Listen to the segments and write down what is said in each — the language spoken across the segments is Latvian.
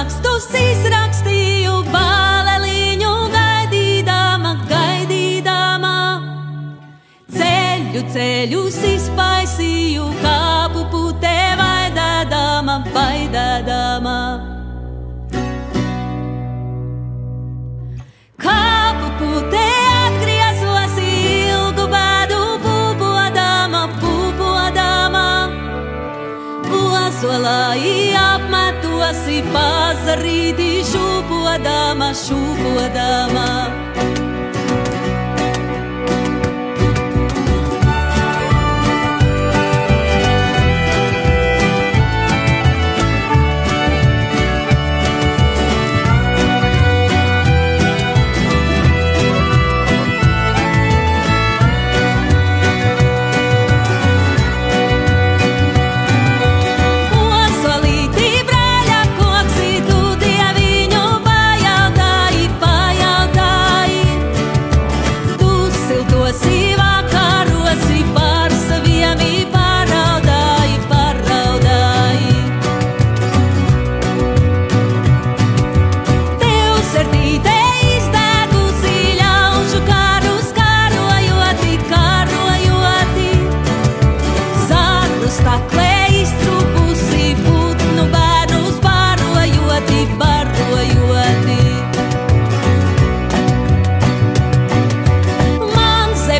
rakstus izrakstīju, bāleliņu gaidīdama, gaidīdama. Ceļus izpaisīju, kāpu putē vaidādama, vaidādama. Kāpu putē atgriezos ilgu bēdu pupodama, pupodama. Ozolā apmetosi pazarīti šūpodama, šūpodama.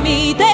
Me